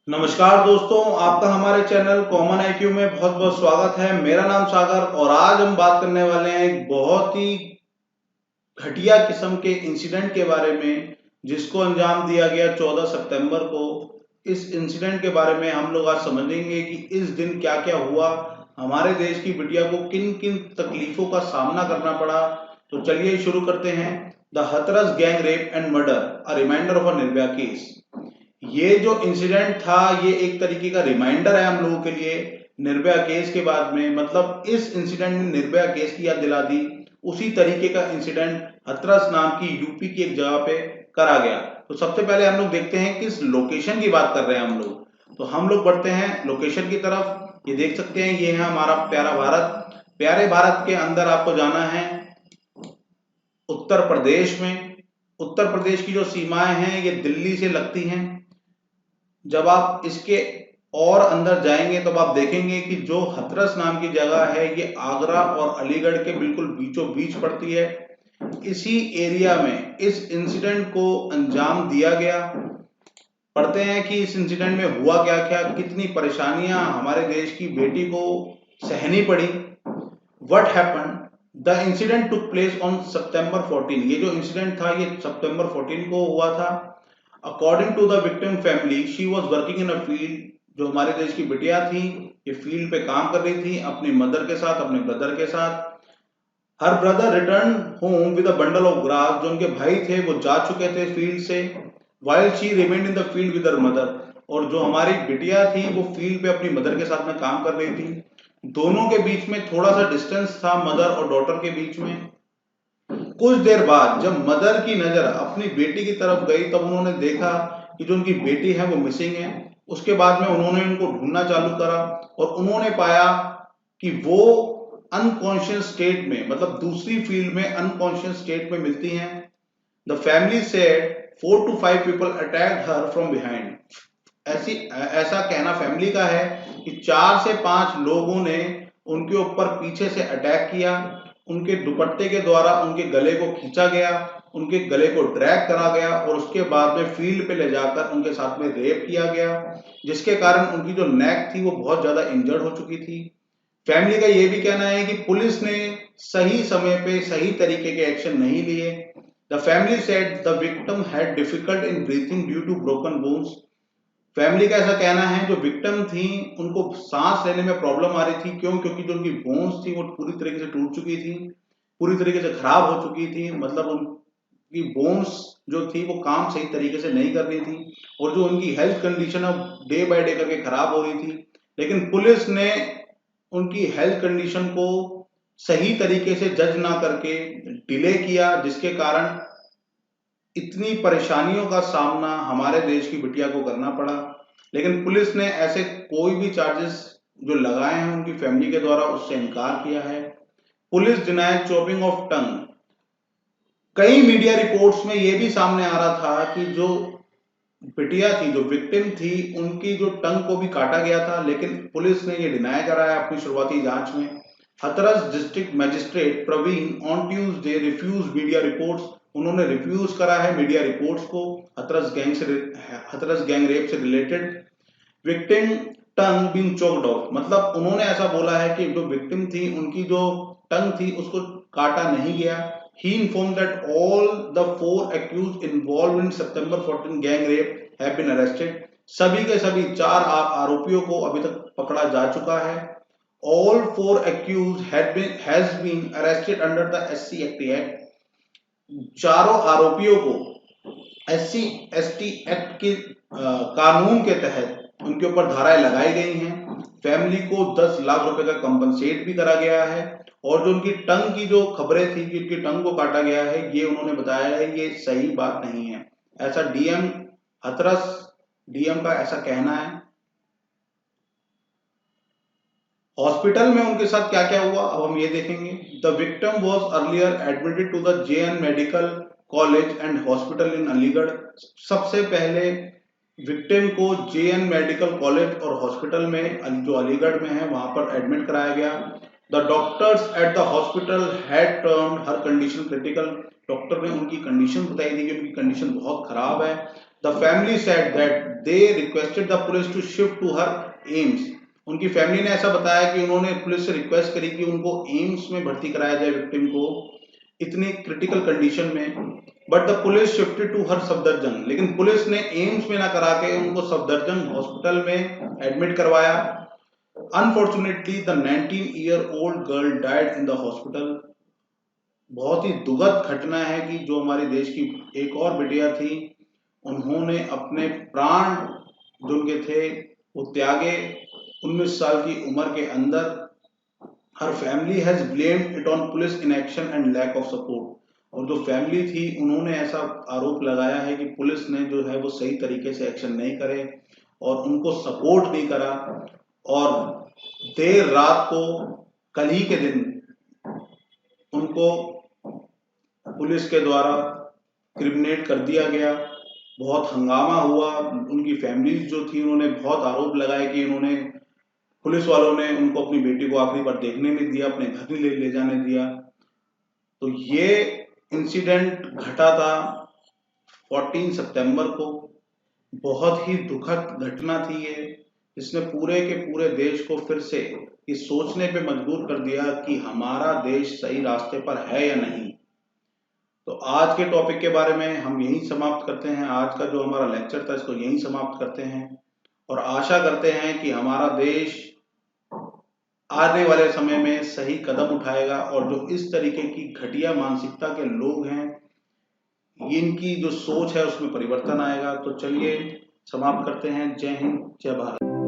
नमस्कार दोस्तों, आपका हमारे चैनल कॉमन आईक्यू में बहुत बहुत स्वागत है। मेरा नाम सागर और आज हम बात करने वाले हैं एक बहुत ही घटिया किस्म के इंसिडेंट के बारे में जिसको अंजाम दिया गया 14 सितंबर को। इस इंसिडेंट के बारे में हम लोग आज समझेंगे कि इस दिन क्या क्या हुआ, हमारे देश की बिटिया को किन किन तकलीफों का सामना करना पड़ा। तो चलिए शुरू करते हैं। The Hathras gang rape and murder, a reminder of a Nirbhaya case. ये जो इंसिडेंट था ये एक तरीके का रिमाइंडर है हम लोगों के लिए निर्भया केस के बाद में। मतलब इस इंसिडेंट ने निर्भया केस की याद दिला दी। उसी तरीके का इंसिडेंट हथरस नाम की यूपी की एक जगह पे करा गया। तो सबसे पहले हम लोग देखते हैं किस लोकेशन की बात कर रहे हैं हम लोग। तो हम लोग बढ़ते हैं लोकेशन की तरफ। ये देख सकते हैं, ये है हमारा प्यारा भारत। प्यारे भारत के अंदर आपको जाना है उत्तर प्रदेश में। उत्तर प्रदेश की जो सीमाएं हैं ये दिल्ली से लगती हैं। जब आप इसके और अंदर जाएंगे तब आप देखेंगे कि जो हथरस नाम की जगह है ये आगरा और अलीगढ़ के बिल्कुल बीचों बीच पड़ती है। इसी एरिया में इस इंसिडेंट को अंजाम दिया गया। पढ़ते हैं कि इस इंसिडेंट में हुआ क्या क्या, कितनी परेशानियां हमारे देश की बेटी को सहनी पड़ी। What happen, the incident took place on सितंबर 14। ये जो इंसिडेंट था ये सितंबर 14 को हुआ था। According to the victim family, she was working in a field. जो हमारे देश की बिटिया थी ये फील्ड पे काम कर रही थी अपनी मदर के साथ, अपने ब्रदर के साथ। Her brother return home with a bundle of grass. जो उनके भाई थे वो जा चुके थे फील्ड से। While she remained in the field with her mother. और जो हमारी बिटिया थी वो फील्ड पे अपनी मदर के साथ में काम कर रही थी। दोनों के बीच में थोड़ा सा डिस्टेंस था, मदर और डॉटर के बीच में। कुछ देर बाद जब मदर की नजर अपनी बेटी की तरफ गई तब उन्होंने देखा कि जो उनकी बेटी है वो मिसिंग है। उसके बाद में उन्होंने उनको ढूंढना चालू करा और उन्होंने पाया कि वो अनकॉन्शियस स्टेट में, मतलब दूसरी फील्ड में अनकॉन्शियस स्टेट में मिलती हैं। The family said 4 to 5 people attacked her from behind. ऐसा कहना फैमिली का है कि 4 से 5 लोगों ने उनके ऊपर पीछे से अटैक किया। उनके दुपट्टे के द्वारा उनके गले को खींचा गया, उनके गले को ड्रैग करा गया और उसके बाद में फील्ड पे ले जाकर उनके साथ में रेप किया गया, जिसके कारण उनकी जो नेक थी वो बहुत ज्यादा इंजर्ड हो चुकी थी। फैमिली का ये भी कहना है कि पुलिस ने सही समय पे सही तरीके के एक्शन नहीं लिए। The family said the victim had difficult in breathing due to broken bones. Family का ऐसा कहना है जो विक्टिम थी उनको सांस लेने में प्रॉब्लम आ रही थी। क्यों? क्योंकि जो उनकी बोन्स थी वो पूरी तरीके से टूट चुकी थी, पूरी तरीके से खराब हो चुकी थी। मतलब उनकी बोन्स जो थी वो काम सही तरीके से नहीं कर रही थी और जो उनकी हेल्थ कंडीशन अब डे बाय डे करके खराब हो रही थी। लेकिन पुलिस ने उनकी हेल्थ कंडीशन को सही तरीके से जज ना करके डिले किया, जिसके कारण इतनी परेशानियों का सामना हमारे देश की बिटिया को करना पड़ा। लेकिन पुलिस ने ऐसे कोई भी चार्जेस जो लगाए हैं उनकी फैमिली के द्वारा उससे इनकार किया है। Police denied chopping of tongue. कई मीडिया रिपोर्ट्स में यह भी सामने आ रहा था कि जो बिटिया थी, जो विक्टिम थी, उनकी जो टंग को भी काटा गया था, लेकिन पुलिस ने ये डिनाई करा है अपनी शुरुआती जांच में। Hathras district magistrate Praveen on Tuesday refuse media reports. उन्होंने रिफ्यूज करा है मीडिया रिपोर्ट्स को हथरस गैंग रेप से related. Victim tongue being choked off, मतलब उन्होंने ऐसा बोला है कि जो विक्टिम थी उनकी जो टंग थी उसको काटा नहीं गया। He informed that all the 4 accused involved in September 14 gang rape have been arrested. सभी के सभी 4 आरोपियों को अभी तक पकड़ा जा चुका है। All 4 accused has been arrested under the SC Act. चारों आरोपियों को SC/ST एक्ट के कानून के तहत उनके ऊपर धाराएं लगाई गई हैं। फैमिली को 10 लाख रुपए का कंपनसेट भी करा गया है। और जो उनकी टंग की जो खबरें थी कि उनकी टंग को काटा गया है, ये उन्होंने बताया है ये सही बात नहीं है। ऐसा हथरस डीएम का ऐसा कहना है। हॉस्पिटल में उनके साथ क्या क्या हुआ अब हम ये देखेंगे। The victim was earlier admitted to the JN medical college and hospital in Aligarh. सबसे पहले विक्टिम को JN मेडिकल कॉलेज और हॉस्पिटल में जो अलीगढ़ में है वहां पर एडमिट कराया गया। The doctors at the hospital had turned her condition critical. Doctor ने उनकी कंडीशन बताई थी कि उनकी कंडीशन बहुत खराब है। The family said that they requested the police to shift to her AIIMS. उनकी फैमिली ने ऐसा बताया कि उन्होंने पुलिस से रिक्वेस्ट करी कि उनको एम्स में भर्ती कराया जाए विक्टिम को इतनी क्रिटिकल कंडीशन में, but the police shifted to her Safdarjung. लेकिन पुलिस ने एम्स में ना करा के उनको सफदरजंग हॉस्पिटल में एडमिट करवाया। Unfortunately the 19-year-old girl died in the hospital. बहुत ही दुखद घटना है कि जो हमारे देश की एक और बिटिया थी, उन्होंने अपने प्राण जो उनके थे वो त्यागे 19 साल की उम्र के अंदर। हर family has blamed it on police inaction and lack of support. और जो फैमिली थी उन्होंने ऐसा आरोप लगाया है कि पुलिस ने जो है वो सही तरीके से एक्शन नहीं करे और उनको सपोर्ट नहीं करा। और देर रात को, कल ही के दिन, उनको पुलिस के द्वारा क्रिमिनेट कर दिया गया। बहुत हंगामा हुआ। उनकी फैमिलीज जो थी उन्होंने बहुत आरोप लगाए कि उन्होंने, पुलिस वालों ने उनको अपनी बेटी को आखिरी बार देखने नहीं दिया, अपने घर नहीं ले जाने दिया। तो ये इंसिडेंट घटा था 14 सितंबर को। बहुत ही दुखद घटना थी ये, जिसने पूरे के पूरे देश को फिर से ये सोचने पे मजबूर कर दिया कि हमारा देश सही रास्ते पर है या नहीं। तो आज के टॉपिक के बारे में हम यहीं समाप्त करते हैं। आज का जो हमारा लेक्चर था इसको यहीं समाप्त करते हैं और आशा करते हैं कि हमारा देश आने वाले समय में सही कदम उठाएगा और जो इस तरीके की घटिया मानसिकता के लोग हैं, इनकी जो सोच है उसमें परिवर्तन आएगा। तो चलिए समाप्त करते हैं। जय हिंद, जय भारत।